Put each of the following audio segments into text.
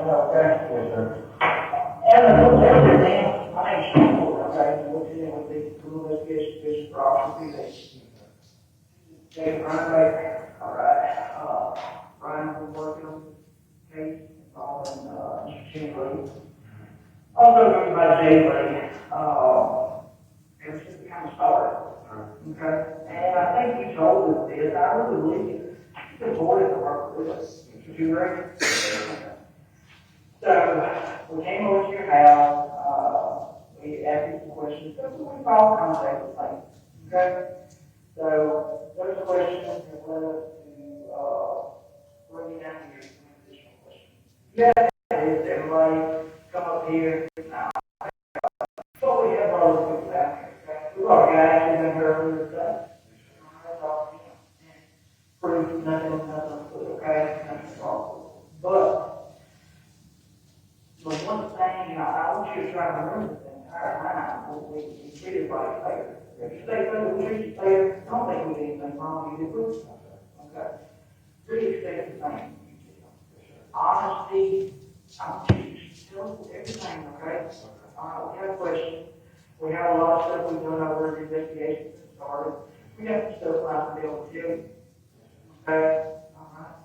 Okay. Yes, sir. And the little thing, my name's Sheldon, okay, what's in it with the little investigation for officer David Ryan, all right, Ryan was working on the case involving, Mr. Jimmie. Also goes by Jimmie, ever since it kind of started, okay? And I think you told us this, I really believe it. He's important to work with us. Would you agree? So, we came over to your house, we asked you some questions, so we follow contact with things, okay? So, those questions have led us to, bring you down here some additional questions. Yeah, everybody come up here. So we have all the people down here, okay? We've already got actually been here earlier today. Proof, nothing, okay? Nothing's wrong. But one thing, I want you to try to remember this entire time, we treat everybody fair. If you say fair, we treat you fair, I don't think we did anything wrong, you did good stuff. Okay? Really expect the same. Honesty, I want you to tell us everything, okay? We have a question. We have a lot of stuff we've done over the investigation that started. We have some stuff I can be able to tell you. Okay? Alright.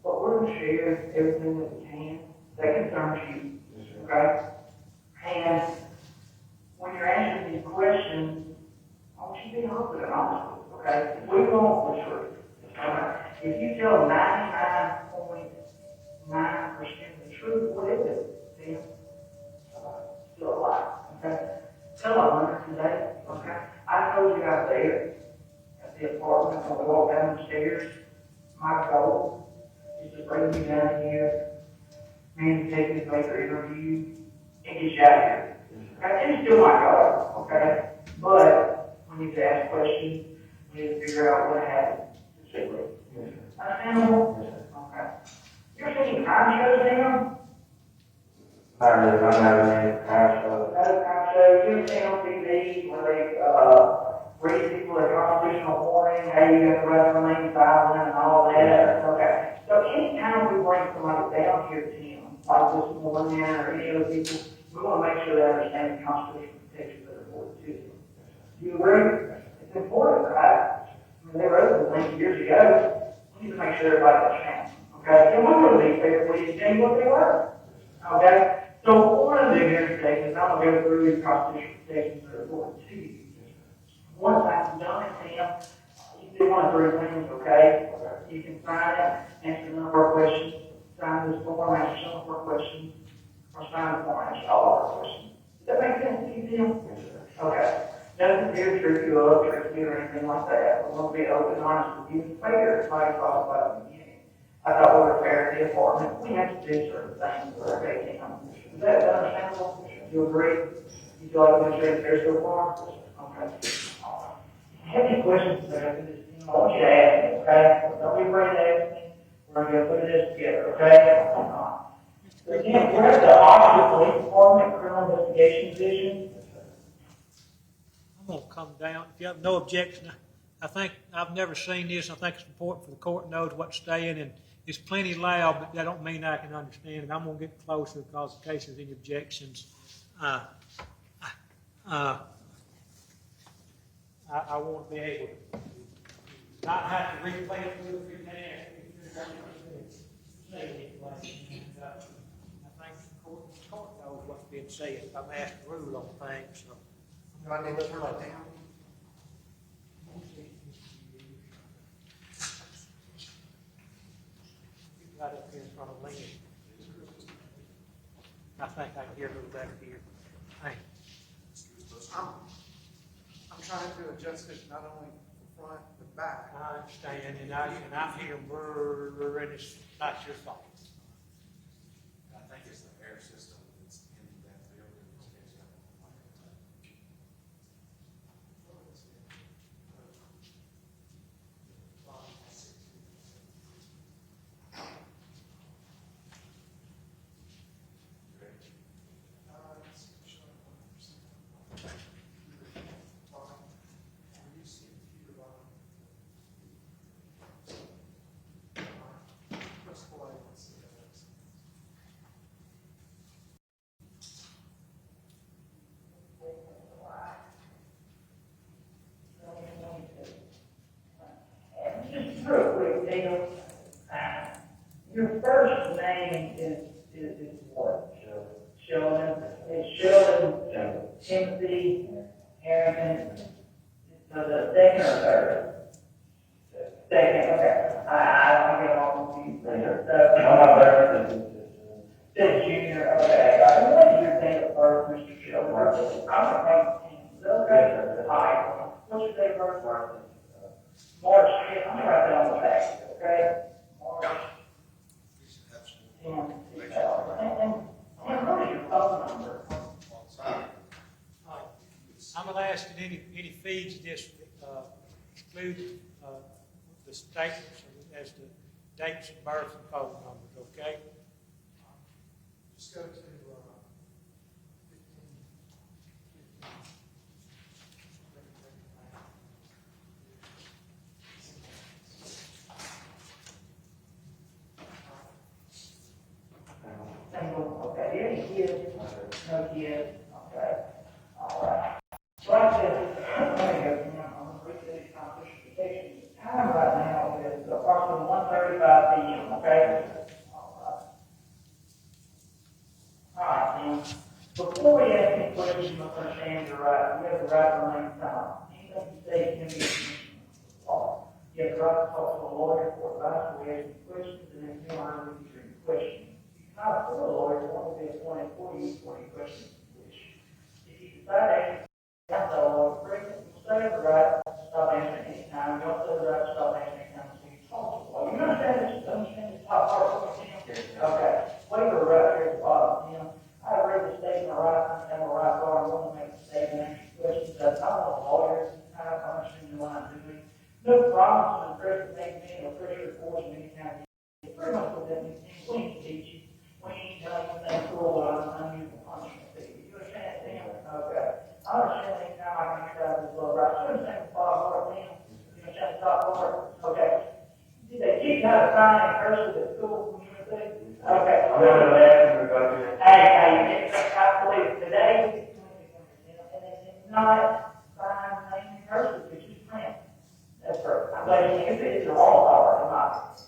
But we're going to share everything that we can that concerns you. Okay? And when you're answering these questions, I want you to be open and honest with us, okay? We want the truth. Alright? If you tell 99.9% of the truth, what is it? Then, still a lie. Okay? Tell 100 today. Okay? I told you out there at the apartment when we walked down the stairs, my goal is to bring you down here, man, take this later interview, and get you out of here. Okay? It's still my goal, okay? But we need to ask questions, we need to figure out what happened. Understandable? Okay. You're seeing crime shows now? Not really, I'm not really a crime show. Not a crime show. You've seen on TV where they read people a constitutional warning, hey, you have the right to remain silent and all that. Okay. So anytime we bring somebody down here, Tim, like this morning or any other people, we want to make sure they understand the constitutional protections that are afforded to them. Do you agree? It's important, right? I mean, they wrote the things years ago. We need to make sure everybody understands. Okay? And we're going to be fair for you to tell you what they were. Okay? So what we're going to do here today is I'm going to go through these constitutional protections that are important to you. Once that's done, Tim, you can do one of three things, okay? You can sign it, answer a number of questions, sign this form, answer some of our questions, or sign the form, answer all of our questions. Does that make sense to you, Tim? Okay. Nothing here to trip you up, trick you, or anything like that. We're going to be open and honest with you and fair, like I thought about the beginning. I thought we were fair at the apartment. We have to do certain things for our day. Is that understandable? Do you agree? You feel like we're sure it's fair so far? Okay. If you have any questions about this, I want you to ask me, okay? Don't be afraid to ask me. We're going to put this together, okay? Again, we're at the Oxford Police Department Criminal Investigation Division. I'm going to come down. If you have no objection, I think I've never seen this. I think it's important for the court knows what's staying, and it's plenty loud, but that don't mean I can understand it. I'm going to get closer because in case there's any objections, I want to be able to not have to replay it 2 or 3 times. I think the court knows what's being said. I'm asked to rule on things. So. Do I need to turn it down? Right up here in front of Lynn. I think I can hear a little better here. Hey. I'm trying to adjust it not only the front, but back. I understand, and I'm hearing brrr, and it's not your fault. I think it's the air system that's in that building. deal. Your first name is what? Sheldon. It's Sheldon Timothy Herrington. So the second or third? Second, okay. I don't get all confused there. Says Junior, okay. What is your date of birth, Mr. Sheldon? I'm gonna make it. Okay. Hi. What's your date of birth? March 5th. I'm gonna write that on the back, okay? March 10, 2000. And what is your phone number? I'm gonna ask that any feeds just exclude the statements as to dates of birth and phone numbers, okay? Just go to, 15. Single, okay. Any kids? No kids, okay. All right. So like I said, I'm gonna read these constitution. Time right now is approximately 1:35 p.m., okay? All right, then. Before we ask any questions, you must understand your right. You have the right to remain silent. Anything you say can be law. You have the right to talk to a lawyer for advice or ask questions, and if you are with your questions. You cannot afford a lawyer, one will be appointed for you for any questions you wish. If you decide to ask a lawyer, you still have the right to stop answering any time. You also have the right to stop answering any time until you talk to a lawyer. You understand this top part? Okay. Waiver right here at the bottom, I read the statement right, I understand the right part, I want to make a statement, answer questions, I'm not a lawyer, I understand what I'm doing. No promises and pressure make me or pressure force me any kind of, pretty much what that means, we ain't teach you, we ain't tell you anything cool, but I'm unusual punishment for you. You understand that, Tim? Okay. I understand anytime I can exercise this love right, you understand the bottom part, Tim? You understand the top part? Okay. Did they teach you how to sign and cursive at school when you were there? Okay. Hey, I believe today, and it's not fine, name, cursive, it's just print. That's correct. I'm letting you, it's a all hour, not.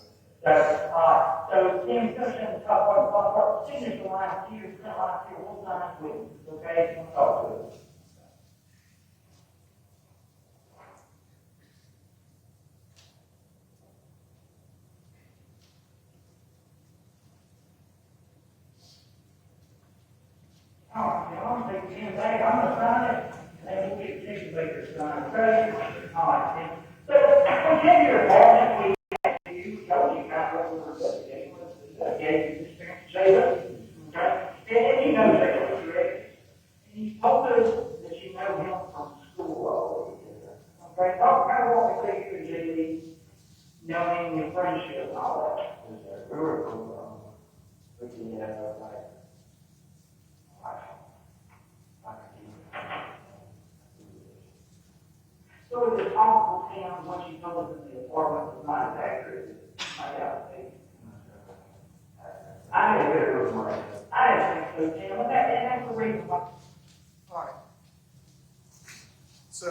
So, Tim, you understand the top part, the bottom part, signature line here, print line here, we'll sign with you, okay? If you want to talk to us. All right, John, take the pen back, I'm gonna sign it, and then we'll get Chicken Baker to sign, okay? All right, then. So, we came to your apartment, we asked you, told you kind of what we were investigating, gave you this thing to say that, okay? And you know that was correct. And you told us that you know him from school already, okay? Talk kind of what we think you and JD, knowing your friendship and all that. We were looking at So is it possible, Tim, what you told us in the apartment was not accurate? I doubt it. I didn't think so, Tim, and that's the reason why. All right. So,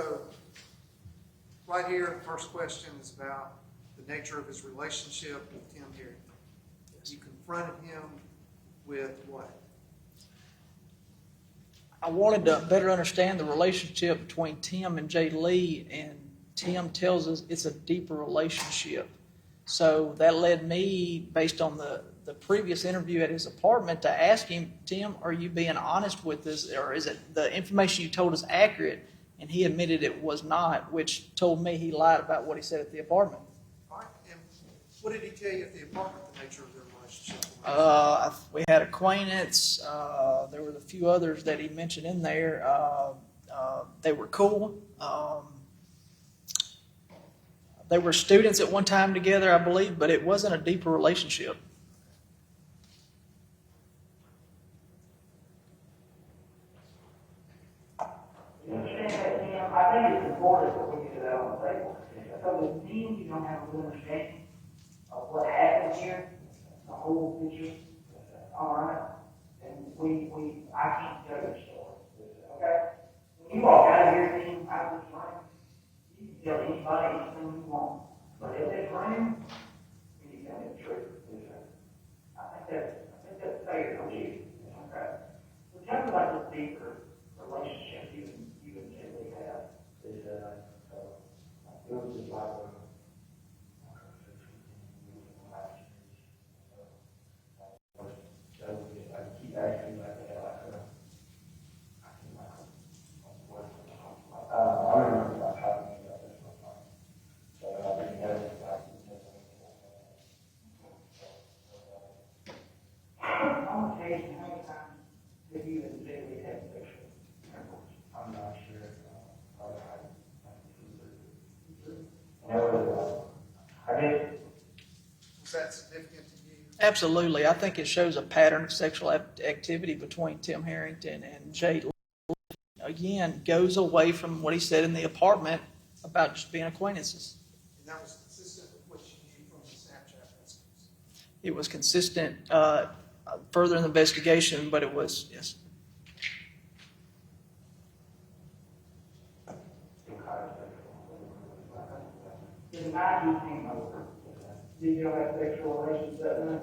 right here, the first question is about the nature of his relationship with Tim Herrington. You confronted him with what? I wanted to better understand the relationship between Tim and Jay Lee, and Tim tells us it's a deeper relationship. So that led me, based on the previous interview at his apartment, to ask him, Tim, are you being honest with this, or is it the information you told us accurate? And he admitted it was not, which told me he lied about what he said at the apartment. All right. And what did he tell you at the apartment, the nature of their relationship? We had acquaintance. There were a few others that he mentioned in there. They were cool. They were students at one time together, I believe, but it wasn't a deeper relationship. You understand that, Tim? I think it's important that we get that on the table. So the team, you don't have a good understanding of what happened here, the whole picture. All right? And I can't tell your story. Okay? When you walk out of here, Tim, out of this room, you can tell anybody anything you want. But in this room, that's fair, don't you? Okay. Well, tell me about this deeper relationship you and Jimmie have. It's, it was just like a, I keep asking like that, I remember about talking about this one time. So I think that was like, I'm gonna tell you how many times have you and Jimmie had sexual intercourse? I'm not sure. I guess. Was that significant to you? Absolutely. I think it shows a pattern of sexual activity between Tim Herrington and Jay Lee. Again, goes away from what he said in the apartment about just being acquaintances. And that was consistent with what you knew from the Snapchat messages. It was consistent further in the investigation, but it was, yes. The night you came over, did you have sexual relations that night?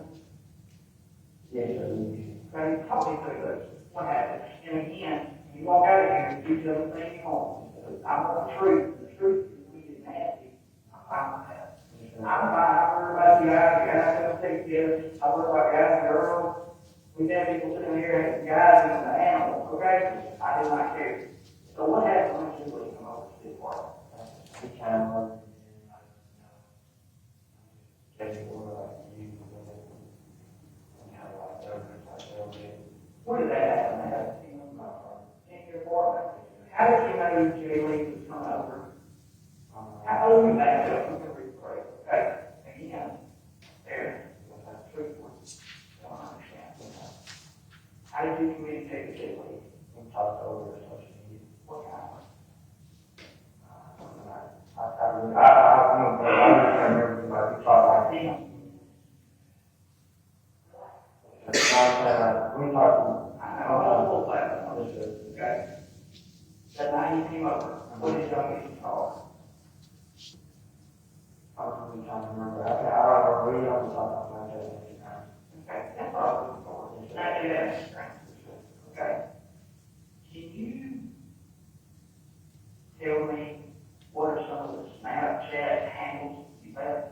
Yes, Okay, talk me through this. What happened? And again, you walk out of here and do everything you want. I want the truth. The truth is we didn't have it. I'm fine with that. I'm fine. I worry about you guys don't take care. I worry about guys and girls. We've had people sitting here and guys and the animals, okay? I do not care. So what happened when you would come over to the park? he kind of, getting more like you, and how like everything like that. Where did that happen? In your apartment? How did you know Jimmie was coming over? How old was that? Okay, again, there, that's truthful. Don't understand. How did you communicate with Jimmie? We talked over social media. What kind of? I remember like we talked like Damn. we talked. I know, all those things. Okay. That night you came over, what did y'all get to talk? I was really trying to remember. I don't know. We always talk about that. Okay, that's all I was looking for. Not that. Okay. Can you tell me what are some of the Snapchat handles you have?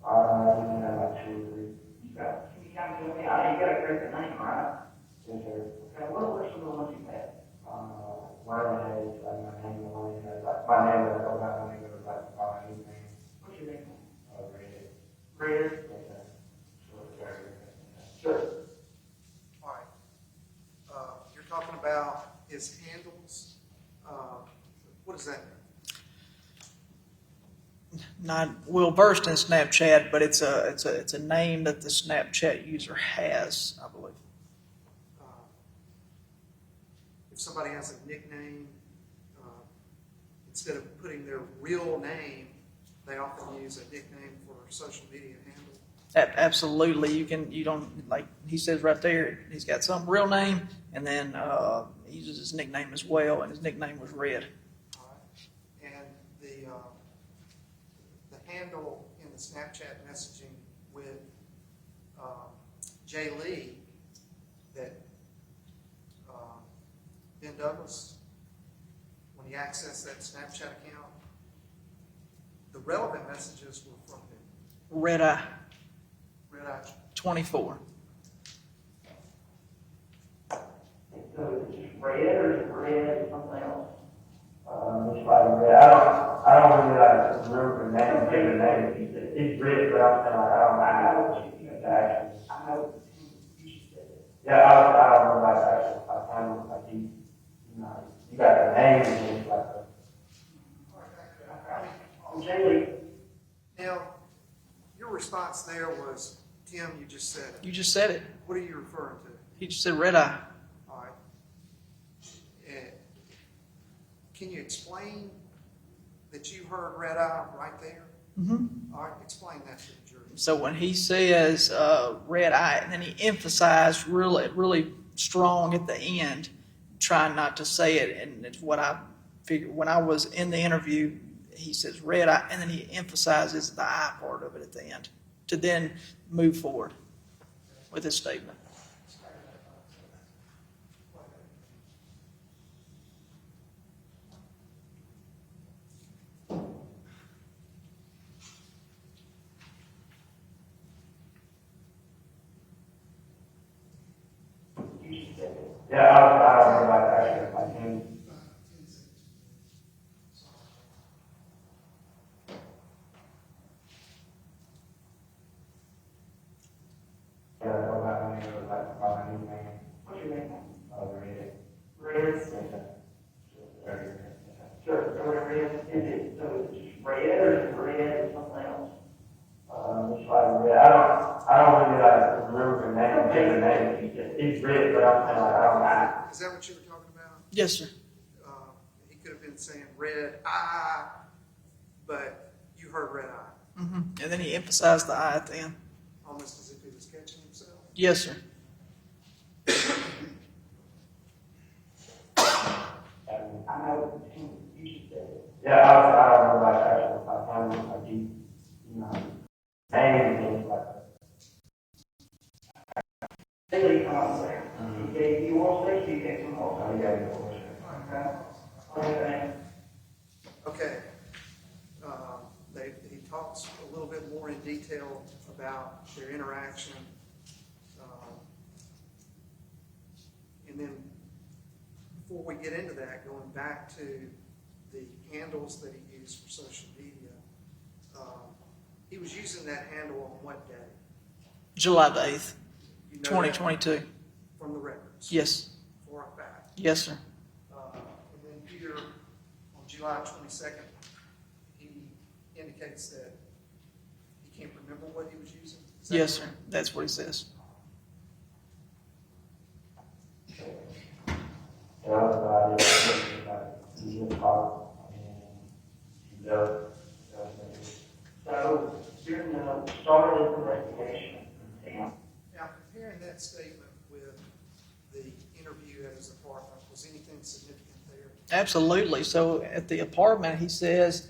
I didn't have like 2 or 3. You got, can you kind of tell me, I know you got a great name, right? Yes, sir. Okay, what are some of the ones you have? One has like my name, one has like my name was my name was like my new name. What's your name? Red. Chris? Yes, sir. Sure. All right. You're talking about his handles. What does that mean? Not well versed in Snapchat, but it's a name that the Snapchat user has, I believe. If somebody has a nickname, instead of putting their real name, they often use a nickname for a social media handle. Absolutely, you don't like he says right there. He's got some real name, and then he uses his nickname as well, and his nickname was Red. All right. And the handle in the Snapchat messaging with Jay Lee that Ben Douglas, when he accessed that Snapchat account, the relevant messages were from him. Red Eye Red Eye. 24. So is it just red or is it red or something else? It's like red. I don't really like remember the name, give the name. It's red, but I'm saying like I don't know what you know. I know you said it. Yeah, I don't know like actually. I kind of like you know, you got the name and it's like Jay, Now, your response there was, Tim, you just said it. You just said it. What are you referring to? He just said Red Eye. All right. Can you explain that you heard Red Eye right there? Mm-hmm. All right, explain that to the jury. So when he says Red Eye, and then he emphasized really strong at the end, trying not to say it, and it's what I figured when I was in the interview. he says red eye, and then he emphasizes the eye part of it at the end to then move forward with his statement. Yeah, I don't know about that, I can. Yeah, I know about me, or like, about me, man. What do you mean? Read it. Red? Sure, so whatever it is, so it's just red, or is it red or something else? It's like red, I don't really like remember the name, take the name, it's red, but I'm saying like, I don't know. Is that what you were talking about? Yes, sir. He could have been saying red eye, but you heard red eye, And then he emphasized the eye at the end. almost as if he was catching himself. Yes, sir. I know, you just said it. Yeah, I don't know about actual, I don't know, I do, you know, names and things like that. Billy, come on there. He gave you all six, you gave him all So, six. yeah, of course. Okay. Okay. He talks a little bit more in detail about their interaction. And then before we get into that, going back to the handles that he used for social media, he was using that handle on what day? July the 8th, You know that 2022. from the records? Yes. For a fact. Yes, sir. And then here, on July 22nd, he indicates that he can't remember what he was using? Is that Yes, sir. correct? That's what he says. The other side is, like, you just talk, and you know, So, during the start of the investigation, Tim, Now, comparing that statement with the interview at his apartment, was anything significant there? Absolutely. So at the apartment, he says,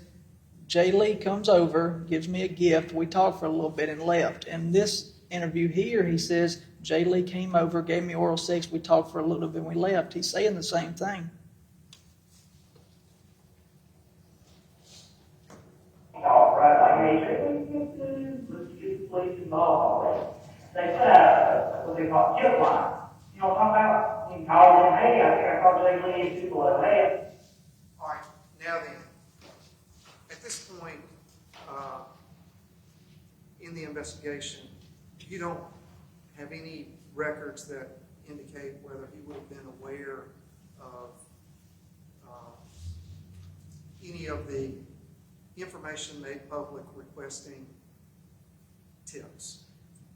Jay Lee comes over, gives me a gift. We talked for a little bit and left. And this interview here, he says, Jay Lee came over, gave me oral sex. We talked for a little bit and we left. He's saying the same thing. all right, like, hey, let's get the police involved already. They put out, what they call tip line. You know what I'm talking about? You can call them, hey, I think I called Jay Lee, people are, hey, All right, now then, at this point in the investigation, you don't have any records that indicate whether he would have been aware of any of the information made public requesting tips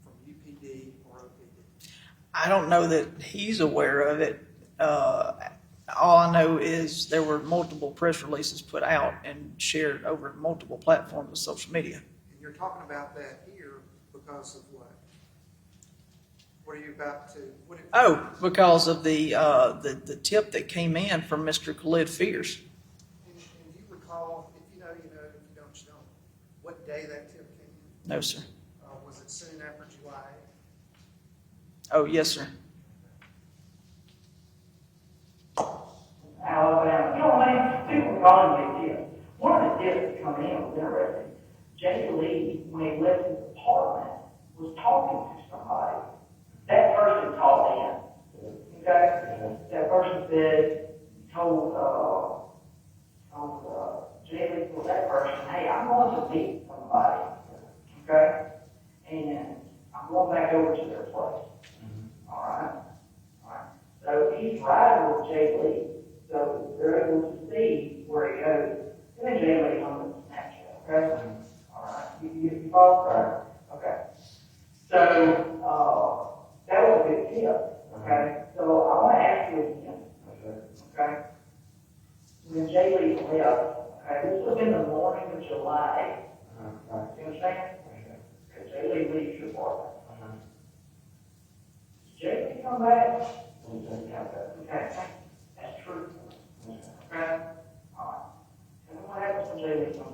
from UPD or OPD. I don't know that he's aware of it. All I know is there were multiple press releases put out and shared over multiple platforms of social media. And you're talking about that here because of what? What are you about to? Because of the tip that came in from Mr. Khalid Fears. And you recall, if you know, you know. If you don't, you don't. What day that tip came in? No, sir. Was it soon after July 8th? Oh, yes, sir. Alabama. You know what I mean? People are calling me tips. One of the tips that come in was interesting. Jay Lee, when he left his apartment, was talking to somebody. That person called in. Okay? That person said, told Jay Lee, told that person, hey, I'm going to meet somebody. Okay? And I'm going back over to their place. All right? All right. So he's riding with Jay Lee. So they're able to see where he goes. And then Jay Lee on the Snapchat. Okay? All right. You follow? Right. Okay. So that was a good tip. Okay? So I want to ask you again. Okay? When Jay Lee left, okay, this was in the morning of July 8th. You understand? Okay, Jay Lee leaves your apartment. Did Jay Lee come back? Okay. That's true. Okay? All right. And then what happens when Jay Lee comes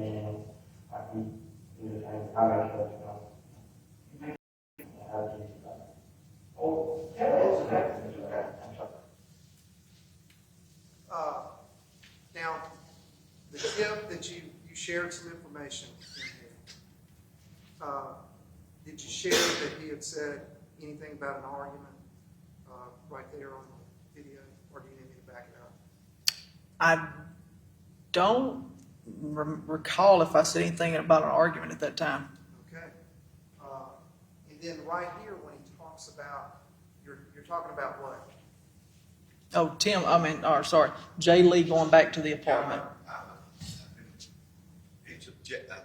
and then I can do the same, I make sure it's done. How do you do that? Oh, yeah, it's okay. I'm sorry. Now, the tip that you shared some information in here. Did you share that he had said anything about an argument right there on the video, or do you need me to back it up? I don't recall if I said anything about an argument at that time. Okay. And then right here, when he talks about, you're talking about what? Oh, Jay Lee going back to the apartment.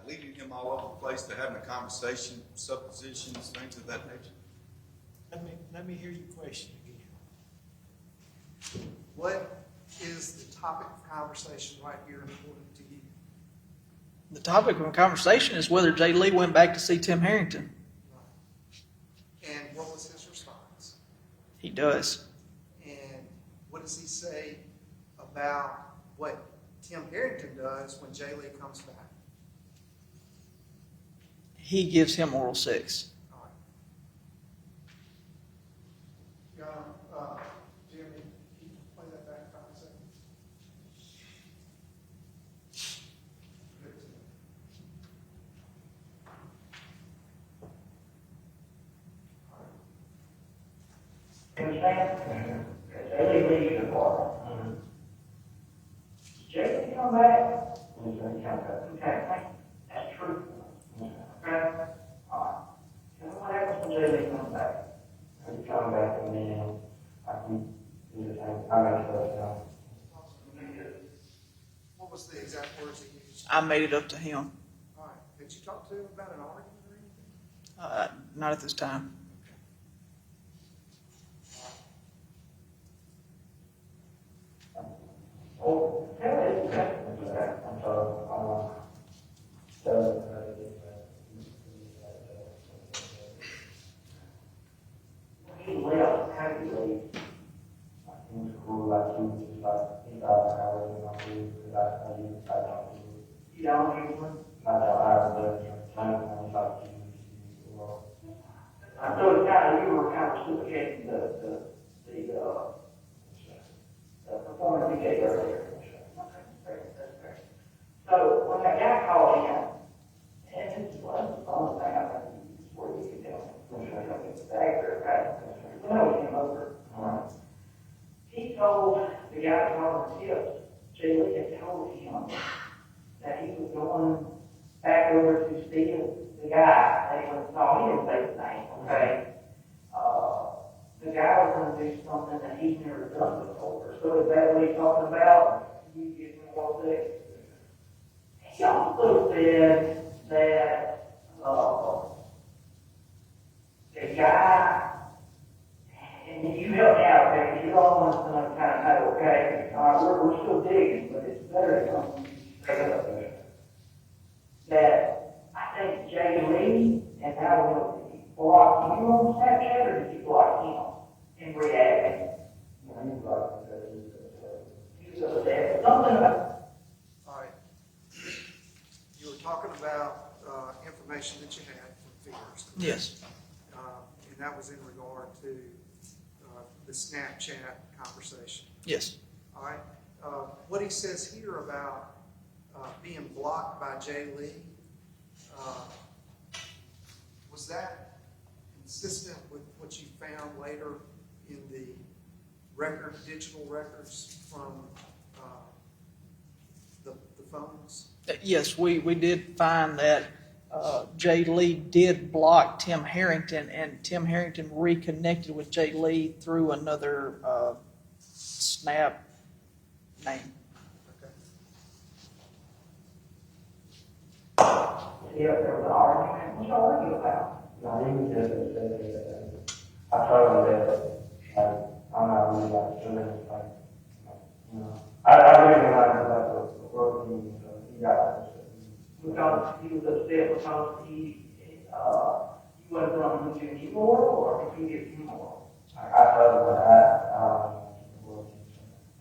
Leading him all over the place to having a conversation, suppositions, things of that nature. Let me hear your question again. What is the topic of conversation right here important to you? The topic of conversation is whether Jay Lee went back to see Tim Herrington. Right. And what was his response? He does. And what does he say about what Tim Herrington does when Jay Lee comes back? He gives him oral sex. All right. Jimmie, can you play that back 5 seconds? You understand? Jay leaves the apartment. Jay come back. Okay, that's true. Okay? Alright. And what happens when Jay comes back? He come back and then I can do the same, I make sure it's done. What was the exact words he used? I made it up to him. All right. Did you talk to him about an argument or anything? Not at this time. Oh, tell me, okay? I'm sorry, He left, how did he leave? he was cool, like he was just like, he thought I was in my room, because I talked to him. You don't hear one? Not that I was there, I was like, So it's kind of, you were kind of reciprocating the performance he gave earlier. Okay, that's great. So when that guy called in, and this is one of the things I think is where you can tell him, it's accurate, right? When I came over, he told the guy calling the tips, Jay Lee had told him that he was going back over to see the guy that he went and saw. He didn't say his name, okay? The guy was going to do something that he's never done before. So is that what he's talking about? You get more sick. He also said that the guy, and you help me out, okay, because you're all ones going to kind of know, okay, we're still digging, but it's better to come straight up there. That I think Jay Lee, and now did he block you on Snapchat, or did you block him in reality? You was there. Something about. All right. You were talking about information that you had from fears. Yes. And that was in regard to the Snapchat conversation. Yes. All right. What he says here about being blocked by Jay Lee, was that consistent with what you found later in the digital records from the phones? Yes, we did find that Jay Lee did block Tim Herrington, and Tim Herrington reconnected with Jay Lee through another Snap name. Okay. Yeah, there was an argument. What's the argument about? No, he was just, I told him that, I'm not really like doing it, like, you know. I really like the work team, so he got it. Because he was upset because he wasn't going to do any more, or if he did more. I told him that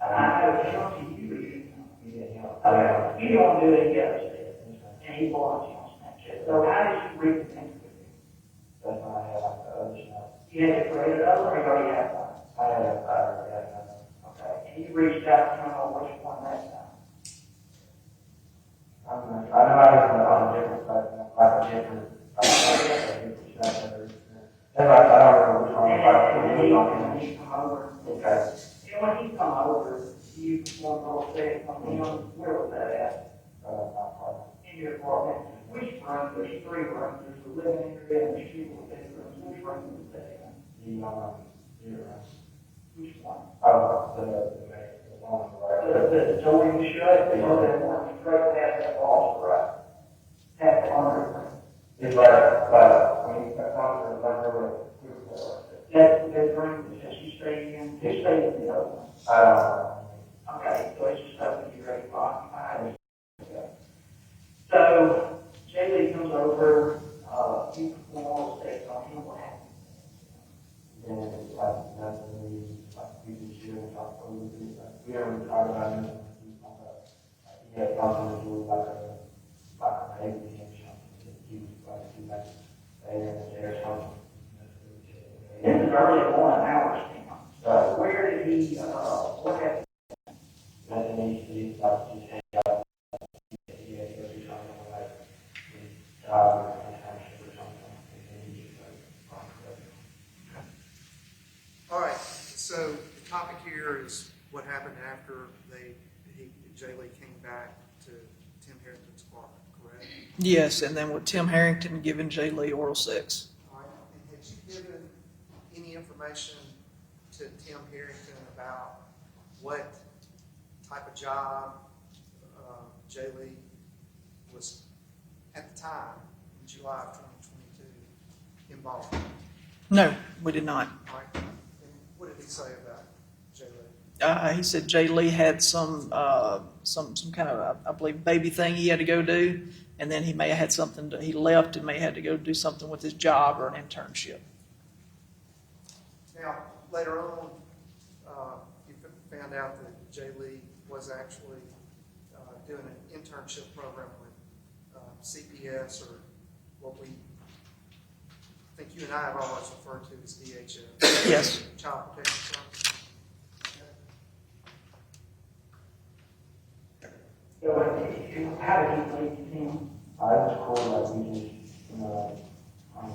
And I had a chance to you. he didn't help. Okay, you don't do it, you upset. you reached out to him on which one that time? I know I was on a different platform, like a different, and I don't remember which one, And he come over, okay. and when he come over, you performed all set on him, where was that at? In your apartment, which room, there's three rooms, there's the living area and there's two bedrooms, which room was that in? Which one? The one, right? The door you shut, the door that went straight past that wall, right? Past the laundry room. It's when you come to the library, That's the bedroom that you stay in, you stay in the other one. I don't know. Okay, so it's just open, you're ready to occupied. Okay. So, Jay Lee comes over, you perform all the steps on him, what happens? And it's nothing, we can share and talk a little bit, we don't really talk about it. He had something to do with like a baby and something, he was like there something. This is early morning hours, Tim. Right. Where did he, what happened? Nothing needs to be like, he said, he had to go do something like, his job or internship or something, and then he just All right, so the topic here is what happened after Jay Lee came back to Tim Harrington's apartment, correct? Yes, and then with Tim Harrington giving Jay Lee oral sex. All right, and had you given any information to Tim Harrington about what type of job Jay Lee was at the time, in July of 2022, involved in? No, we did not. All right, and what did he say about Jay Lee? He said Jay Lee had some kind of, I believe, baby thing he had to go do, and then he may have had something, he left and may have had to go do something with his job or an internship. Now, later on, you found out that Jay Lee was actually doing an internship program with CPS, or what I think you and I have always referred to as DHS. Yes. Child Protection Services. So, how did he leave him? I was cool, like, we just, I'm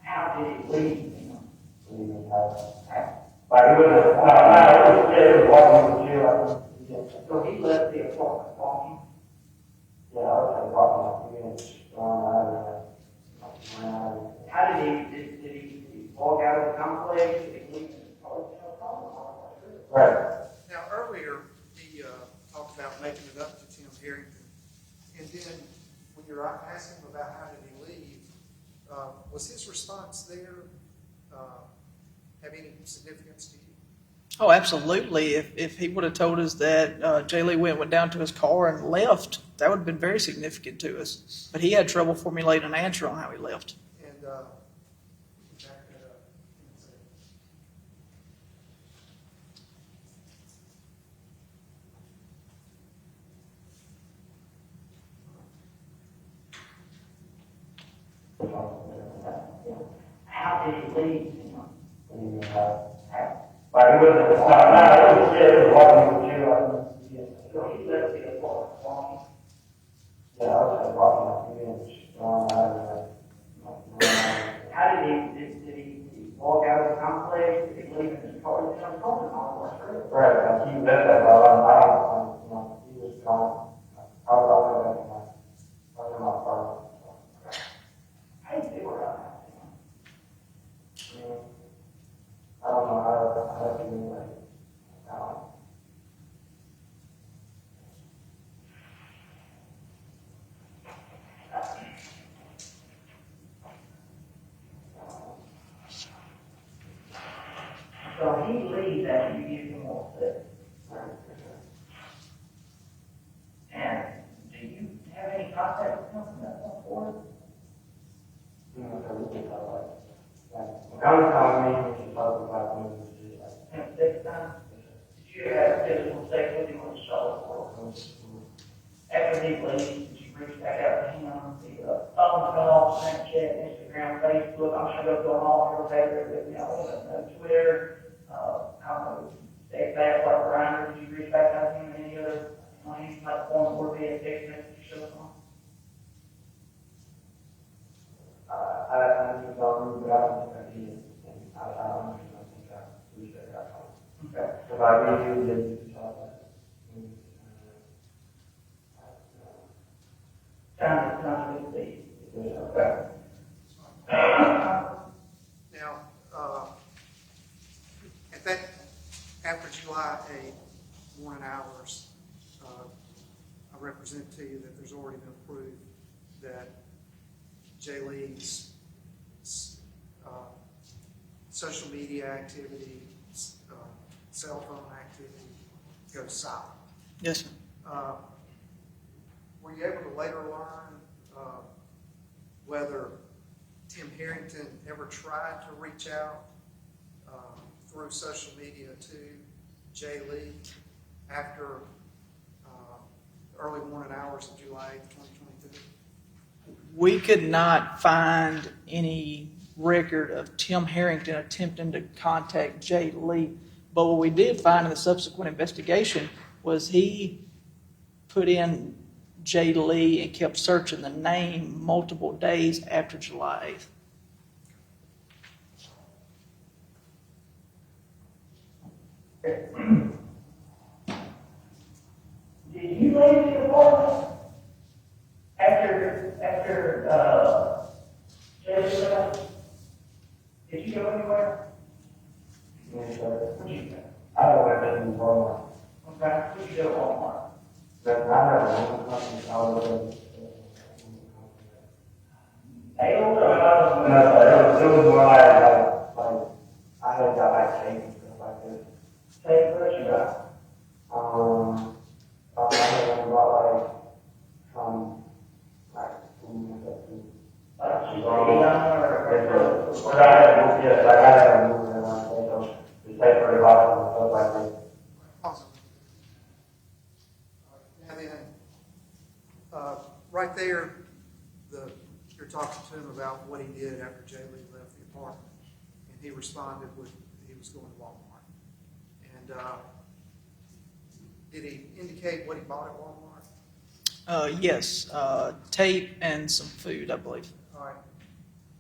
How did he leave him? like, it was walking with you, So he left the apartment walking. yeah, I was walking, like, just going out, How did he walk out of the complex? Did he leave his car? right. Now, earlier, he talked about making it up to Tim Harrington. And then, when you're asking him about how did he leave, was his response there have any significance to you? Oh, absolutely. If he would have told us that Jay Lee went down to his car and left, that would have been very significant to us. But he had trouble formulating an answer on how he left. And we can back that up in a second. How did he leave him? Like, it was walking with you, So he left the apartment walking. yeah, I was walking, like, just going out, How did he walk out of the complex? Did he leave in his car? He was calling all the way through. right, like, he left that while he was gone, I was always in my apartment. How do you feel about that? I don't know how to do it. So he leaves after you give him all this. And do you have any contact with him from that point forward? Come tell me when you talk about movies, And next time, did you have physical sex with him on the shoulder? After he leaves, did you reach back out to him? The phone fell off, Snapchat, Instagram, Facebook, I'm sure they'll go all over there, Twitter. other, I don't know, they asked like Ryan, did you reach back out to him, any other, on any like form or be a text message or something? I just don't, but I don't think I did, and I don't think I reached that out. Okay. If I did, then you can tell that. Sounds good to me. Okay. Now, at that, after July 8th, morning hours, I represent to you that there's already been proof that Jay Lee's social media activity, cell phone activity goes silent. Yes, sir. Were you able to later learn whether Tim Herrington ever tried to reach out through social media to Jay Lee after early morning hours of July 8th, 2022? We could not find any record of Tim Herrington attempting to contact Jay Lee, but what we did find in the subsequent investigation was he put in Jay Lee and kept searching the name multiple days after July 8th. Did you leave the apartment after Jay left? Did you go anywhere? Yes, sir. What'd you do? I don't have anything for Okay, what'd you do at Walmart? but I have one company, I was, Hey, no, it was more like, I had got like cake and stuff like this. Hey, what you got? I had about like, some, like, food and stuff too. Like, you or? But I had moved, yes, like I had moved and so the paper, the box and stuff like that. Awesome. Now then, right there, you're talking to him about what he did after Jay Lee left the apartment, and he responded with he was going to Walmart. And did he indicate what he bought at Walmart? Yes, tape and some food, I believe. All right.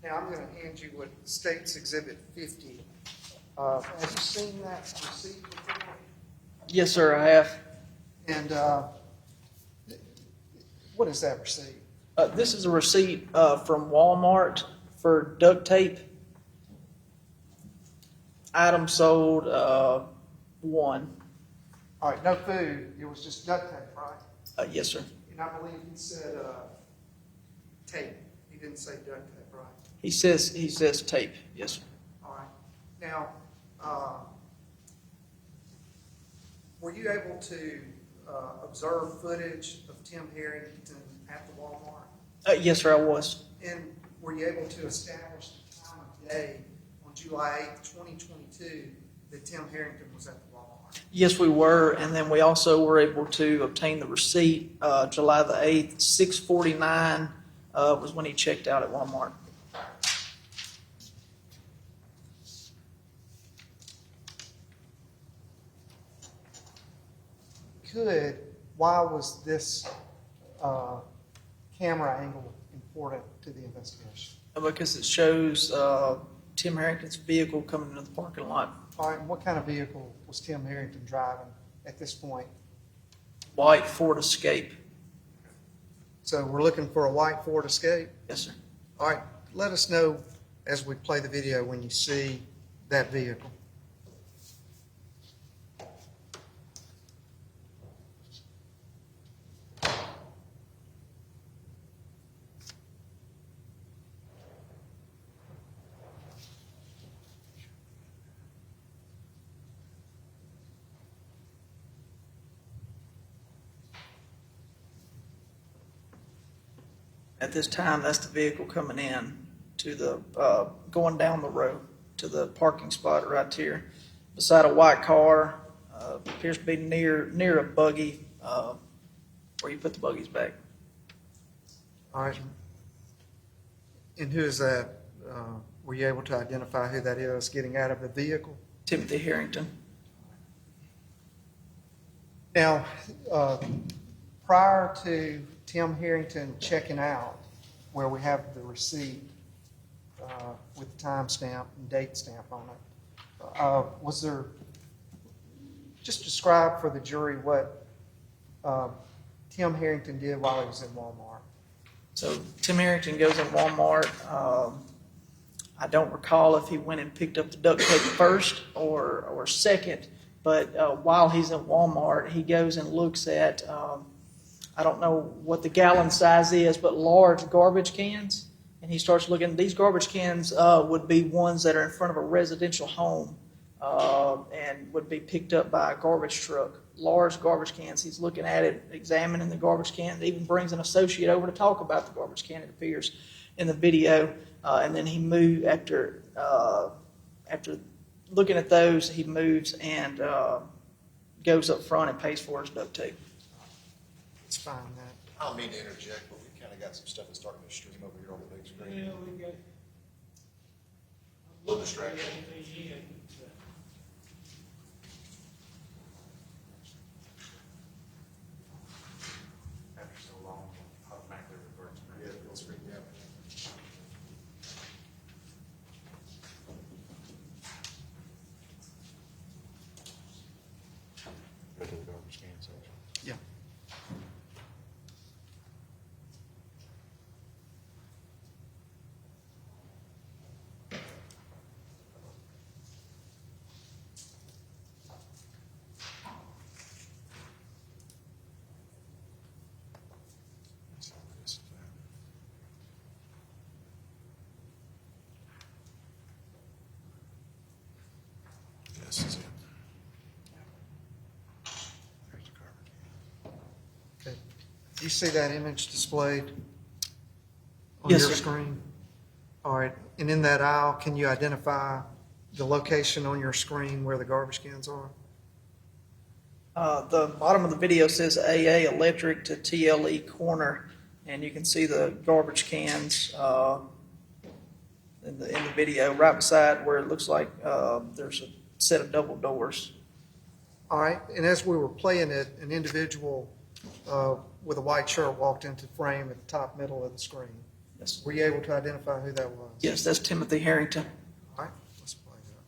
Now I'm going to hand you what State's Exhibit 50. Have you seen that receipt before? Yes, sir, I have. And what is that receipt? This is a receipt from Walmart for duct tape. Item sold, one. All right, no food. It was just duct tape, right? Yes, sir. And I believe he said tape. He didn't say duct tape, right? He says tape. Yes, sir. All right. Now, were you able to observe footage of Tim Herrington at the Walmart? Yes, sir, I was. And were you able to establish the time of day on July 8th, 2022 that Tim Herrington was at the Walmart? Yes, we were, and then we also were able to obtain the receipt. July the 8th, 6:49 was when he checked out at Walmart. Why was this camera angle important to the investigation? Because it shows Tim Harrington's vehicle coming into the parking lot. All right, and what kind of vehicle was Tim Herrington driving at this point? White Ford Escape. So we're looking for a white Ford Escape? Yes, sir. All right, let us know as we play the video when you see that vehicle. At this time, that's the vehicle coming in to the, going down the road to the parking spot right here. Beside a white car, appears to be near a buggy, where you put the buggies back. All right. And who is that? Were you able to identify who that is getting out of the vehicle? Timothy Herrington. Now, prior to Tim Herrington checking out, where we have the receipt with the timestamp and date stamp on it, was there, just describe for the jury what Tim Herrington did while he was in Walmart. So Tim Herrington goes in Walmart. I don't recall if he went and picked up the duct tape first or second, but while he's in Walmart, he goes and looks at, I don't know what the gallon size is, but large garbage cans. And he starts looking, these garbage cans would be ones that are in front of a residential home and would be picked up by a garbage truck. Large garbage cans. He's looking at it, examining the garbage can, even brings an associate over to talk about the garbage can, it appears in the video. And then he moves, after looking at those, he moves and goes up front and pays for his duct tape. It's fine, that. I don't mean to interject, but we kind of got some stuff that's starting to stream over here on the big screen. Yeah, we got. Little distraction. After so long, automatically reverts back. Yeah, full screen, yeah. Go to the garbage can section. Yeah. Let's see where this is at. This is it. There's the garbage can. Okay. Do you see that image displayed on Yes, your sir. screen? All right. And in that aisle, can you identify the location on your screen where the garbage cans are? The bottom of the video says AA Electric to TLE Corner, and you can see the garbage cans in the video right beside where it looks like there's a set of double doors. All right. And as we were playing it, an individual with a white shirt walked into frame at the top middle of the screen. Yes, Were you able to identify who that was? yes, that's Timothy Herrington. All right. Let's play that.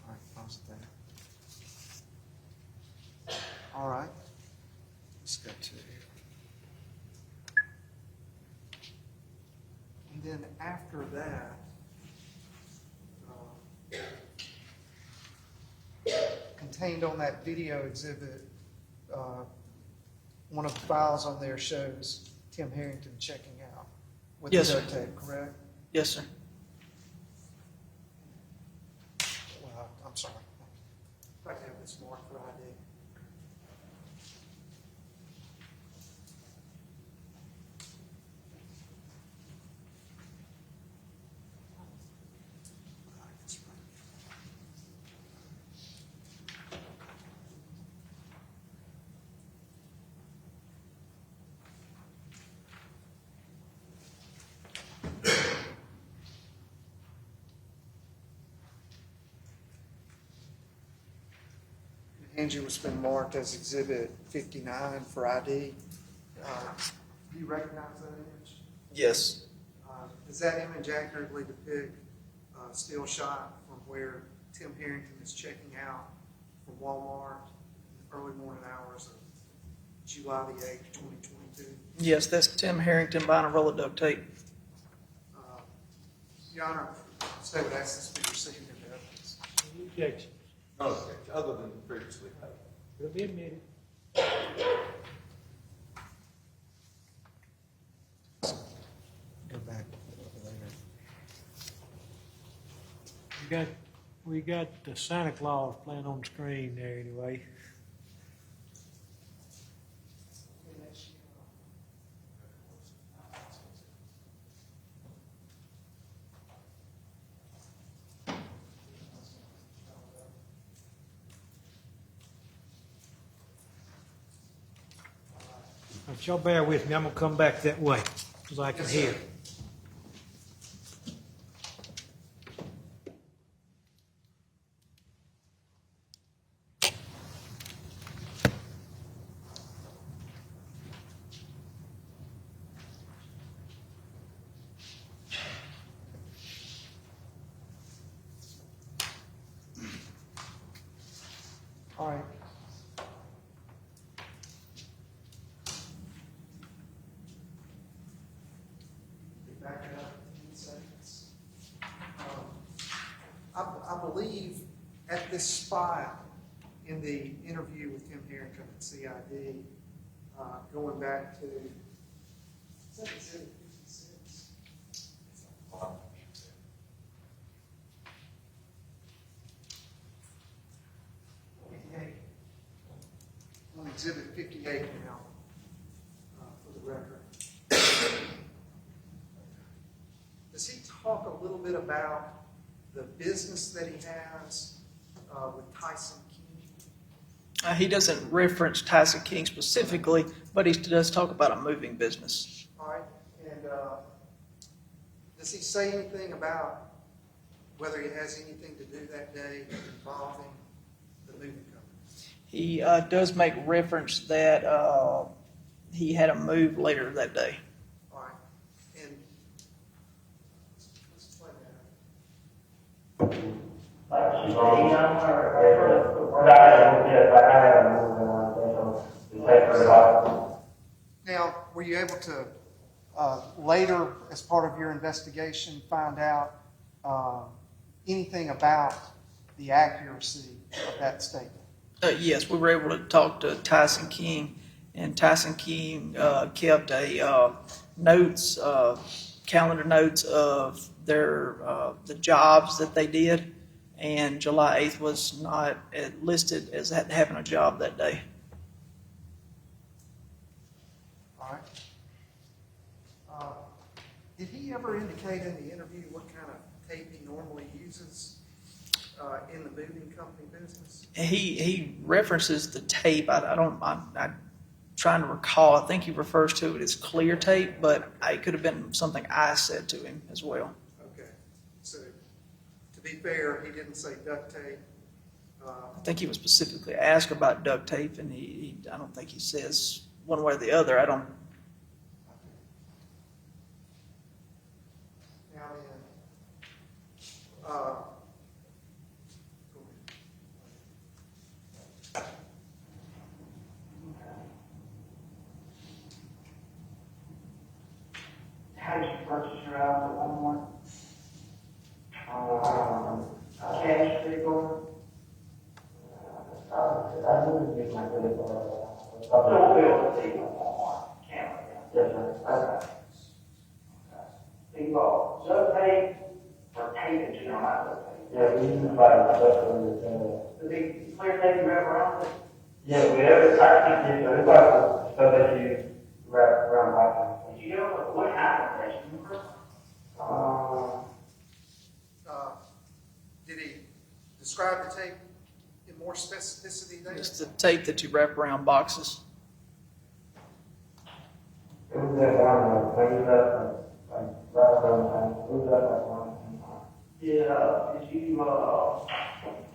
All right, pause it there. All right. Let's go to. And then after that, contained on that video exhibit, one of the files on there shows Tim Herrington checking out with Yes, the sir. duct tape, correct? Yes, sir. Well, I'm sorry. If I can have this marked for ID. Angie was been marked as Exhibit 59 for ID. Do you recognize that image? Yes. Does that image accurately depict a still shot from where Tim Herrington is checking out from Walmart in the early morning hours of July the 8th, 2022. Yes, that's Tim Herrington buying a roll of duct tape. Your Honor, state would ask this to be received into evidence. Any objections? No objection, other than previously paid. It'll be admitted. Go back later. We got the Santa Claus playing on the screen there anyway. If y'all bear with me, I'm gonna come back that way, because I can hear. All right. Back it up in 10 seconds. I believe at this spot in the interview with Tim Herrington at CID, going back to, is that Exhibit 56? On Exhibit 58 now, for the record. Does he talk a little bit about the business that he has with Tyson King? He doesn't reference Tyson King specifically, but he does talk about a moving business. All right, and does he say anything about whether he has anything to do that day involving the moving company? He does make reference that he had a move later that day. All right, and let's play that. Like, she's on, I had a move in one day, so we take her to hospital. Now, were you able to later, as part of your investigation, find out anything about the accuracy of that statement? Yes, we were able to talk to Tyson King, and Tyson King kept a calendar notes of their the jobs that they did, and July 8th was not listed as having a job that day. All right. Did he ever indicate in the interview what kind of tape he normally uses in the moving company business? He references the tape. I'm trying to recall. I think he refers to it as clear tape, but it could have been something I said to him as well. Okay. So, to be fair, he didn't say duct tape. I think he was specifically asked about duct tape, and I don't think he says one way or the other. I don't. Now then, How did you purchase your house at Walmart? Cash, vehicle? I didn't use my credit card. So we'll be able to see at Walmart, can't we? Yes, sir. Okay. So you bought duct tape or tape in general, not duct tape? Yeah, we use like especially The big clear tape you wrap around it? yeah, we have, I can't use it. It's like the stuff that you wrap around my Did you know what happened that you remember? did he describe the tape in more specificity there? It's the tape that you wrap around boxes. It was that one, I used that, like, right around the time. It was that like one.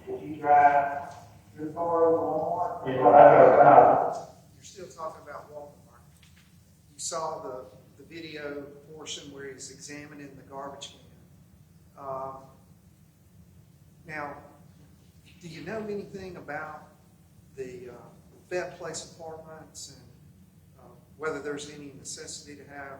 Did you drive your car over Walmart? Yeah, I You're still talking about Walmart. You saw the video portion where he's examining the garbage can. Now, do you know anything about the Vet Place apartments and whether there's any necessity to have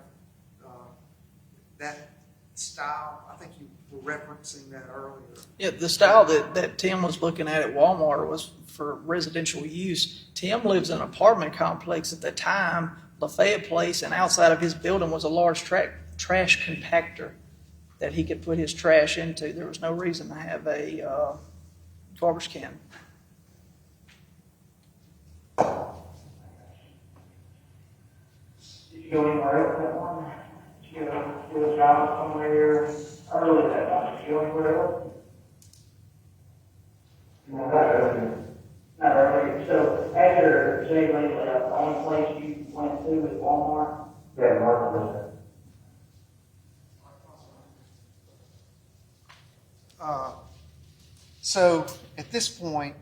that style? I think you were referencing that earlier. Yeah, the style that Tim was looking at Walmart was for residential use. Tim lives in an apartment complex at the time, Lafayette Place, and outside of his building was a large trash compactor that he could put his trash into. There was no reason to have a garbage can. Did you go anywhere else that one? Did you get a job somewhere early that night? Did you go anywhere else? Not early. Not early. So after Jay Lee left, the only place you went to was Walmart? Yeah, Mark was there. So at this point,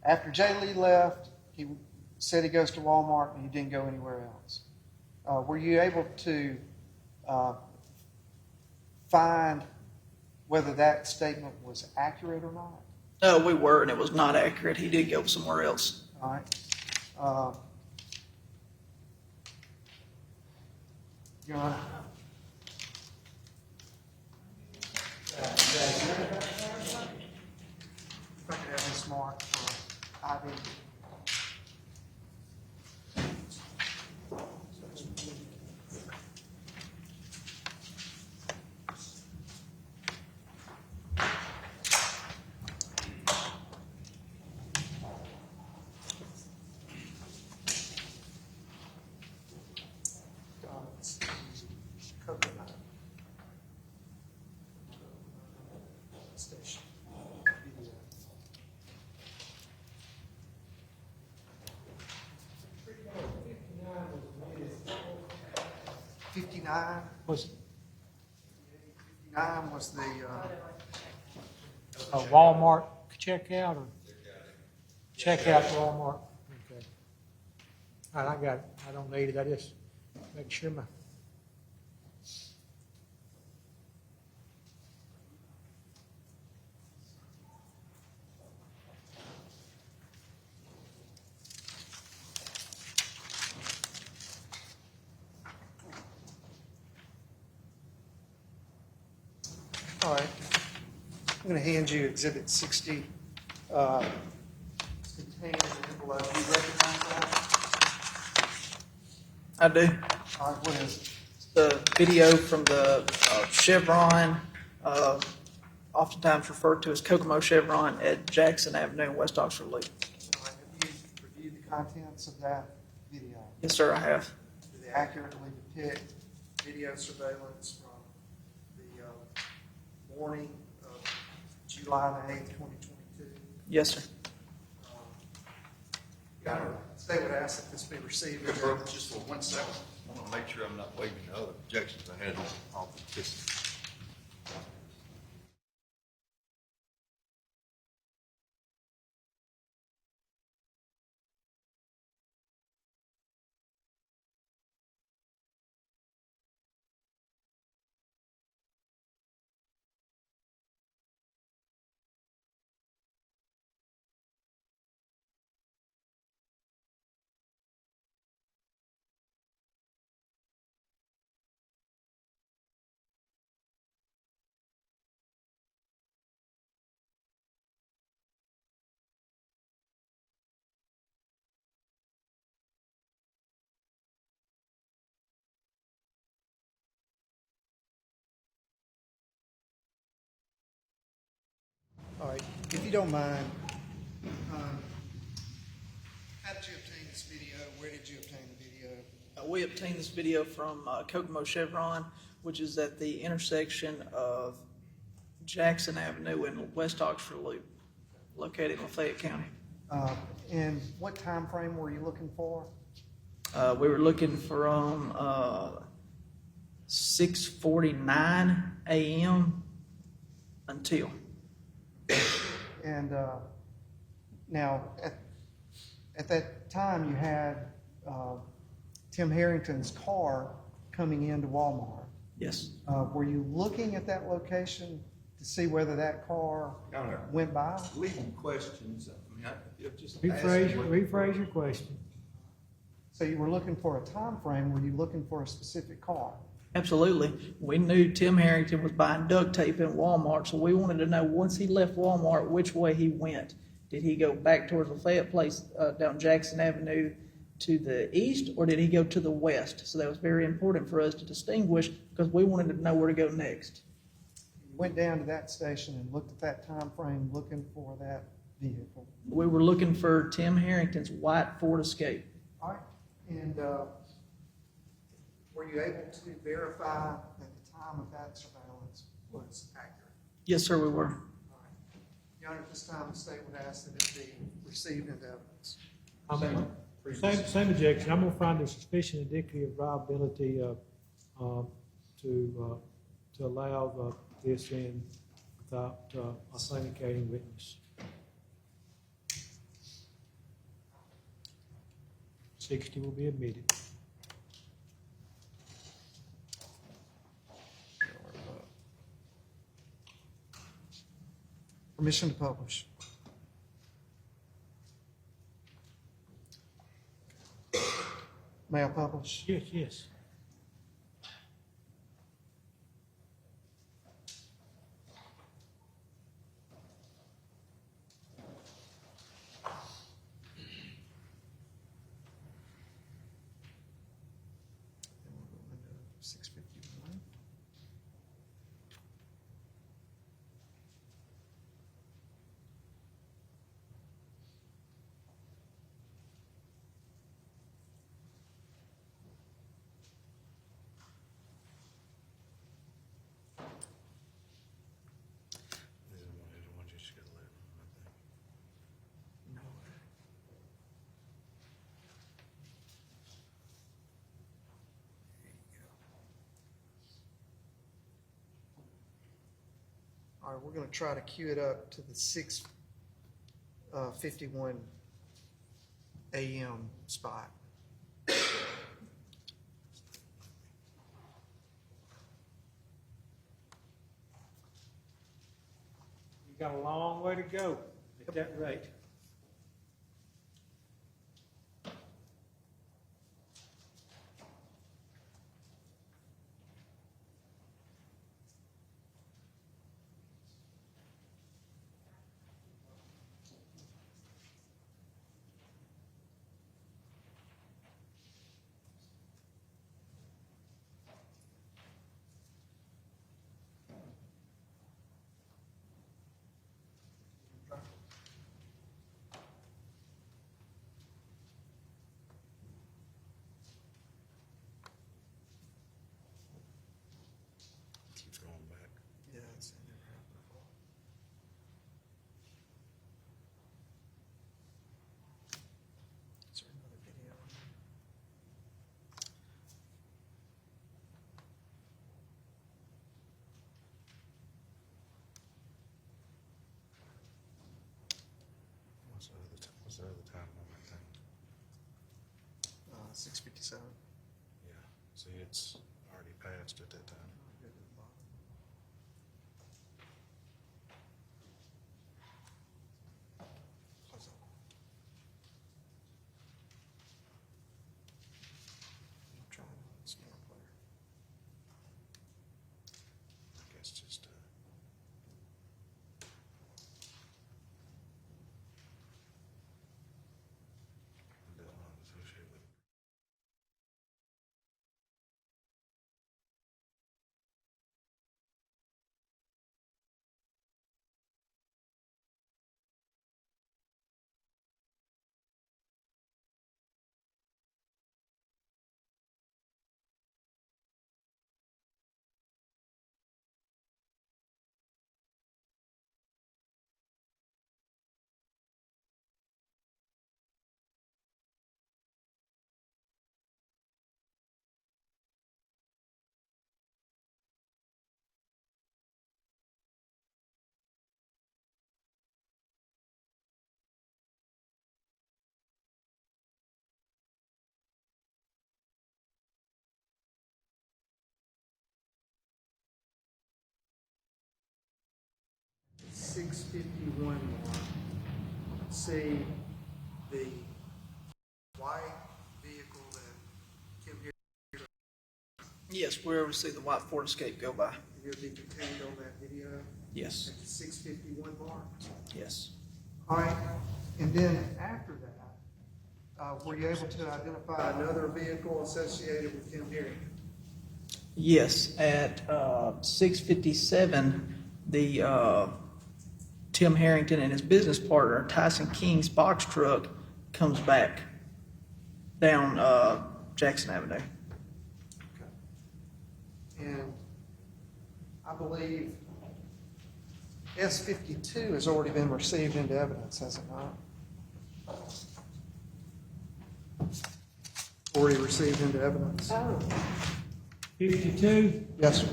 after Jay Lee left, he said he goes to Walmart and he didn't go anywhere else. Were you able to find whether that statement was accurate or not? No, we were, and it was not accurate. He did go somewhere else. All right. Your Honor. If I could have this mark for ID. Coconut. Station. Video. 59 Was the a Walmart checkout or checkout Walmart? Okay. All right, I got it. I don't need it. I just make sure my. all right. I'm going to hand you Exhibit 60. It's contained in an envelope. Do you recognize that? I do. All right, what is it? The video from the Chevron, oftentimes referred to as Kokomo Chevron at Jackson Avenue in West Oxford Loop. All right, have you reviewed the contents of that video? Yes, sir, I have. Do they accurately depict video surveillance from the morning of July the 8th, 2022? Yes, sir. State would ask that this be received. Just for 1 second, I want to make sure I'm not waiving the other objections I had on authenticity. All right, if you don't mind, how did you obtain this video? Where did you obtain the video? We obtained this video from Kokomo Chevron, which is at the intersection of Jackson Avenue and West Oxford Loop, located in Lafayette County. And what time frame were you looking for? We were looking from 6:49 a.m. until. And now, at that time, you had Tim Herrington's car coming into Walmart. Yes. Were you looking at that location to see whether that car Kind of went by? leading questions, I mean, I just. Rephrase your question. So you were looking for a time frame? Were you looking for a specific car? Absolutely. We knew Tim Harrington was buying duct tape in Walmart, so we wanted to know once he left Walmart, which way he went. Did he go back towards Lafayette Place, down Jackson Avenue to the east, or did he go to the west? So that was very important for us to distinguish because we wanted to know where to go next. You went down to that station and looked at that time frame, looking for that vehicle. We were looking for Tim Harrington's white Ford Escape. All right. And were you able to verify that the time of that surveillance was accurate? Yes, sir, we were. All right. Your Honor, at this time, the state would ask that it be received into evidence. Same objection. I'm gonna find the suspicion indicative of liability, to allow this in without authenticating witness. 60 will be admitted. Permission to publish. May I publish? Yes, yes. Then we'll go into 651. No. There you go. All right, we're going to try to queue it up to the 6:51 a.m. spot. You got a long way to go at that rate. Keeps going back. Yeah, it's in there. Is there another video? What's the other time on that thing? 6:57. Yeah, see, it's already passed at that time. Go to the bottom. Close up. I'm trying to smart player. I guess just, 6:51 mark, see the white vehicle that Tim here Yes, we're able to see the white Ford Escape go by. will be contained on that video Yes, at the 6:51 mark. yes. All right, and then after that, were you able to identify another vehicle associated with Tim Herrington? Yes, at 6:57, the Tim Herrington and his business partner, Tyson King's box truck, comes back down Jackson Avenue. And I believe S-52 has already been received into evidence, has it not? Already received into evidence? 52, Yes, sir.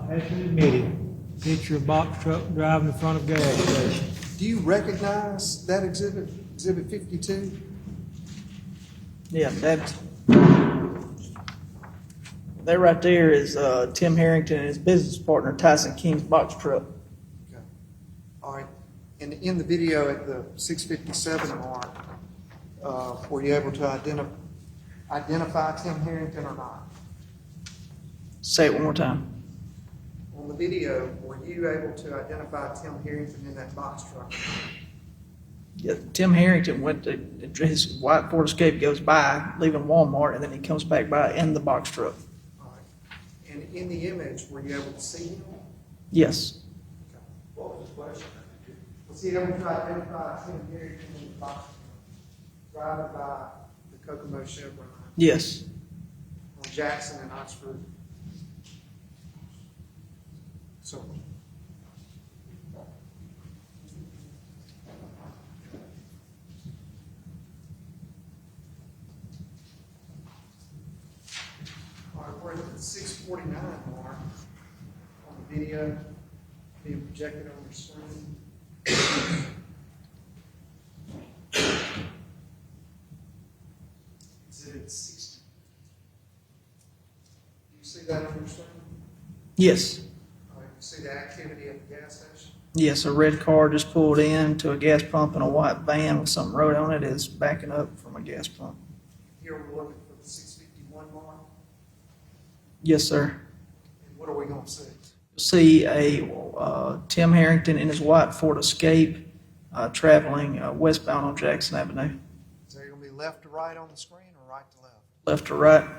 has been admitted. Picture of box truck driving in front of gas station. Do you recognize that exhibit, Exhibit 52? Yeah, that right there is Tim Herrington and his business partner, Tyson King's box truck. Okay. All right. And in the video at the 6:57 mark, were you able to identify Tim Herrington or not? Say it one more time. On the video, were you able to identify Tim Herrington in that box truck? Yeah, Tim Herrington went to his white Ford Escape goes by, leaving Walmart, and then he comes back by in the box truck. All right. And in the image, were you able to see him? Yes, What was the question? Was he able to identify Tim Herrington in the box truck driving by the Kokomo Chevron yes. on Jackson and Oxford? So, all right, we're at the 6:49 mark on the video being projected on your screen. Exhibit 60. Do you see that on your screen? Yes. All right, you see the activity at the gas station? Yes, a red car just pulled in to a gas pump, and a white van with something wrote on it is backing up from a gas pump. Here we're looking for the 6:51 mark. Yes, sir. And what are we going to see? You'll see a Tim Herrington in his white Ford Escape traveling westbound on Jackson Avenue. Is there going to be left to right on the screen or right to left? Left to right.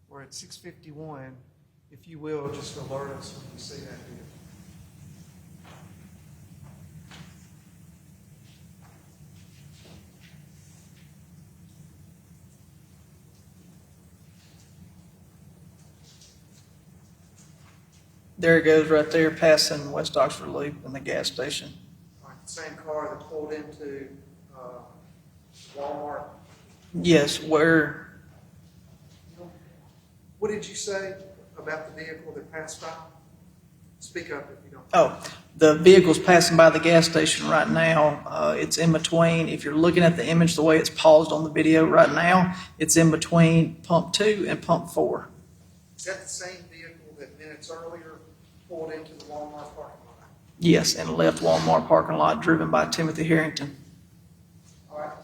We're at 6:51. If you will, just alert us when you see that vehicle. There it goes right there, passing West Oxford Loop and the gas station. All right, the same car that pulled into Walmart. Yes, where, What did you say about the vehicle that passed by? Speak up if you don't. oh, the vehicle's passing by the gas station right now. It's in between, if you're looking at the image the way it's paused on the video right now, it's in between pump 2 and pump 4. Is that the same vehicle that minutes earlier pulled into the Walmart parking lot? Yes, and left Walmart parking lot driven by Timothy Herrington. All right.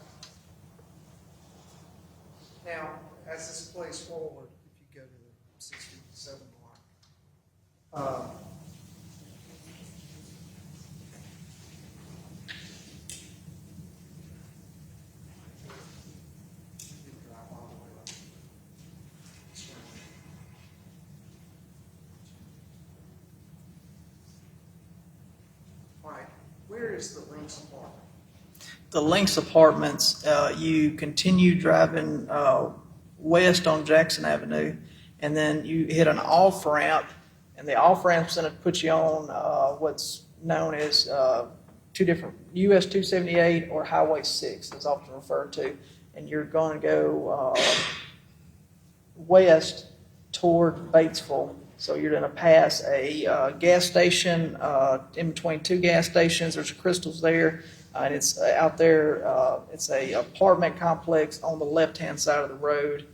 Now, as this plays forward, if you go to the 6:57 mark, all right, where is the Lynx apartment? The Lynx Apartments, you continue driving west on Jackson Avenue, and then you hit an off-ramp, and the off-ramp's going to put you on what's known as two different, US 278 or Highway 6 is often referred to, and you're going to go west toward Batesville. So you're going to pass a gas station in between two gas stations. There's a Crystals there, and it's out there. It's a apartment complex on the left-hand side of the road,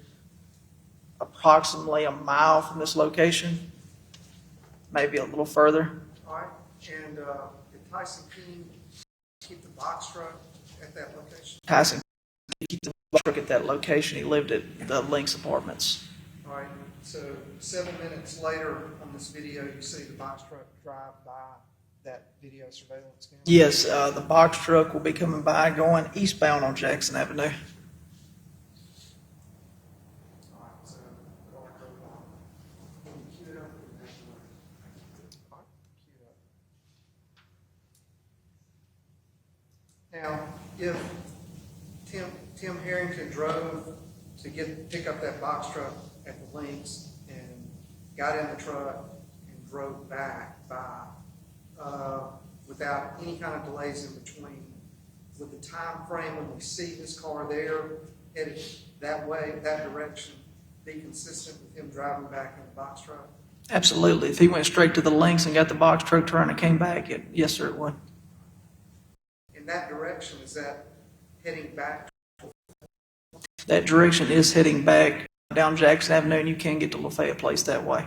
approximately a mile from this location, maybe a little further. All right, and did Tyson King keep the box truck at that location? Tyson keep the box truck at that location. He lived at the Links Apartments. All right, so 7 minutes later on this video, you see the box truck drive by that video surveillance camera? Yes, the box truck will be coming by going eastbound on Jackson Avenue. All right, so go on, go on. Cue it up. All right, cue it up. Now, if Tim Herrington drove to pick up that box truck at the Links and got in the truck and drove back by without any kind of delays in between, would the time frame when we see this car there headed that way, that direction, be consistent with him driving back in the box truck? Absolutely. If he went straight to the Links and got the box truck turn and came back, yes, sir, it would. In that direction, is that heading back? That direction is heading back down Jackson Avenue, and you can get to Lafayette Place that way.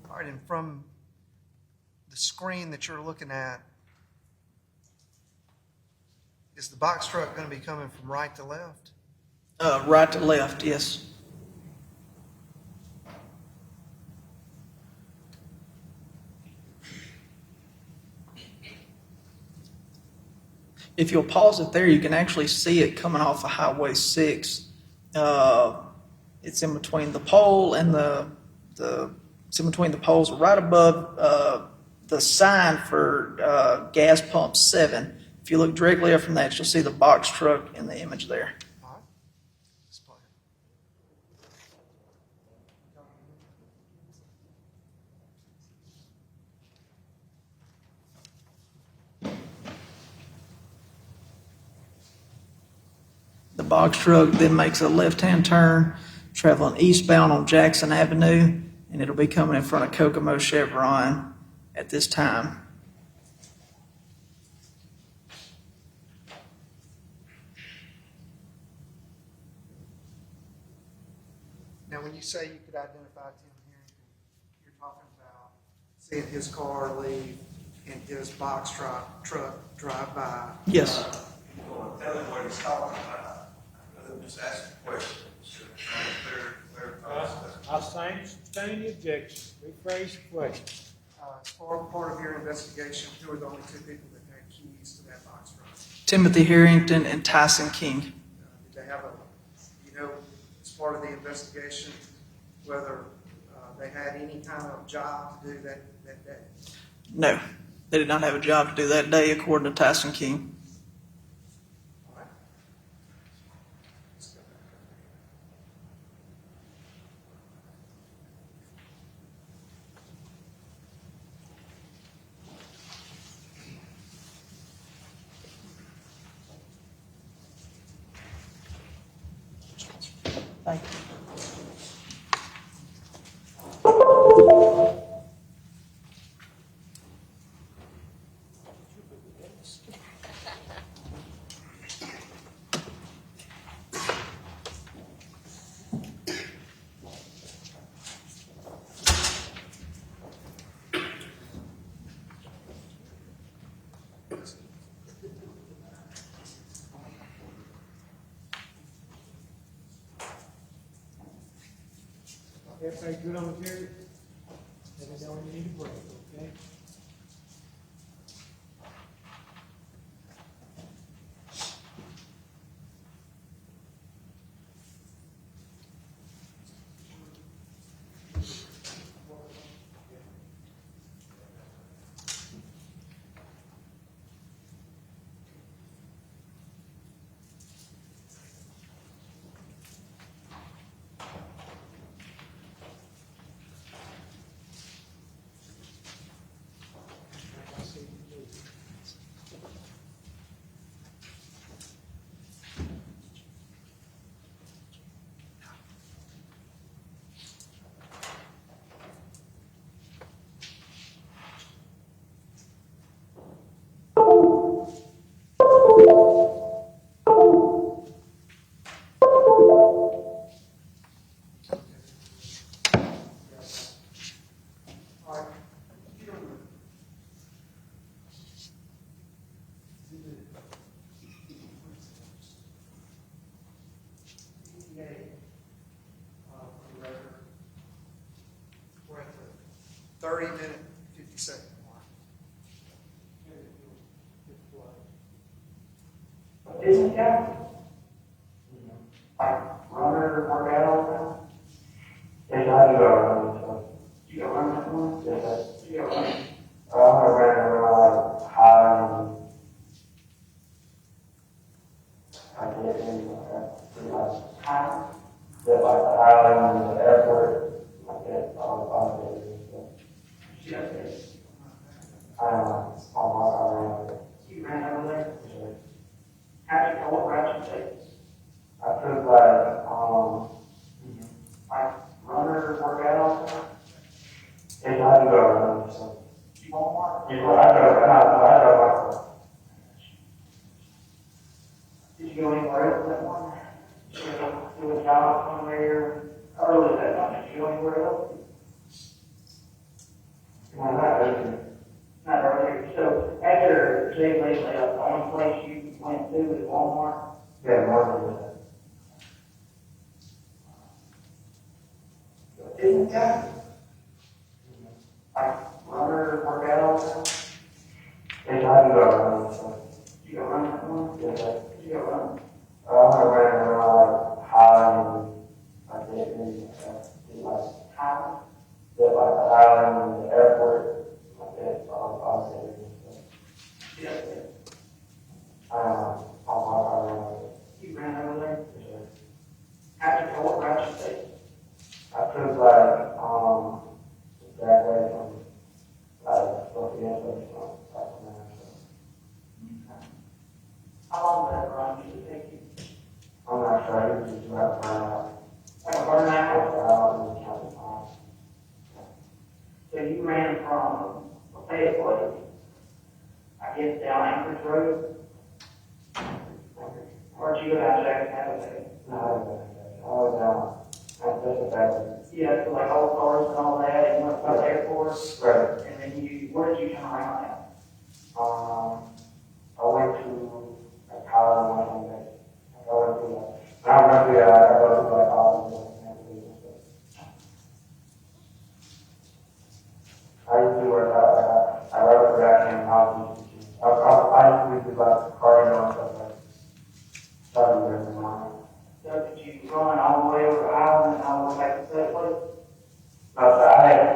All right, and from the screen that you're looking at, is the box truck going to be coming from right to left? Right to left, yes. If you'll pause it there, you can actually see it coming off of Highway 6. It's in between the pole and it's in between the poles, right above the sign for gas pump 7. If you look directly up from that, you'll see the box truck in the image there. All right. Let's play it. The box truck then makes a left-hand turn, traveling eastbound on Jackson Avenue, and it'll be coming in front of Kokomo Chevron at this time. Now, when you say you could identify Tim Herrington, you're talking about seeing his car leave and his box truck drive by. Yes. Tell him what he's talking about. Let him just ask a question. Clear I sustain the objection. Rephrase the question. As part of your investigation, who are the only two people that had keys to that box truck? Timothy Herrington and Tyson King. Did they have as part of the investigation, whether they had any kind of job to do that day? No, they did not have a job to do that day, according to Tyson King. All right. Let's go back. Thank you. Everybody good on the jury? Let me know when you need a break, okay? 30-minute, 50-second mark. Didn't you? Like, runner, work out all the time? Yes, I do go running, so. You go run that one? Yes, sir. You go run. I'm gonna run around like Highland. I get in, like, Time? yeah, like the Highland, the airport, like that, all the areas, so. Yes. I am, around there. You ran over there? Yes, sir. How did you, what route you take? I took like, Like, runner, work out all the time? yes, I do go running, so. You want more? Yeah, I go myself. Did you go anywhere else that morning? Did you go do a job somewhere early that night? Did you go anywhere else? No, not really. Not earlier. So after Jay Lee left, the only place you went to was Walmart? Yeah, morning. Didn't you? Like, runner, work out all the time? Yes, I do go running, so. Did you go run that morning? Yes, sir. Did you go run? I'm gonna run around like Highland, like that, and, like, Highland? yeah, like the Highland, the airport, like that, all the areas, so. Yes. Around You ran over there? there, yes, sir. How did you, what route you take? I took like, that way from, like, Sophia, so, like, man, so. How long did that run usually take you? I'm not sure, it's just about to run out. Like a burnout? I don't even count the time. So you ran from Lafayette Place, I guess down Anchorage Road? Or did you go down Jackson Avenue? No, I was down, that's just a bad. Yeah, so like Old Stars and all that, and you went to the airport, Right. and then where did you turn around at? I went to like college one day. I went to I went to I go to like college and stuff. I used to work out like I wrote production and hockey. I used to do like cardio and stuff like study every morning. So did you run all the way over to Island and all the way back to that place? No, so I had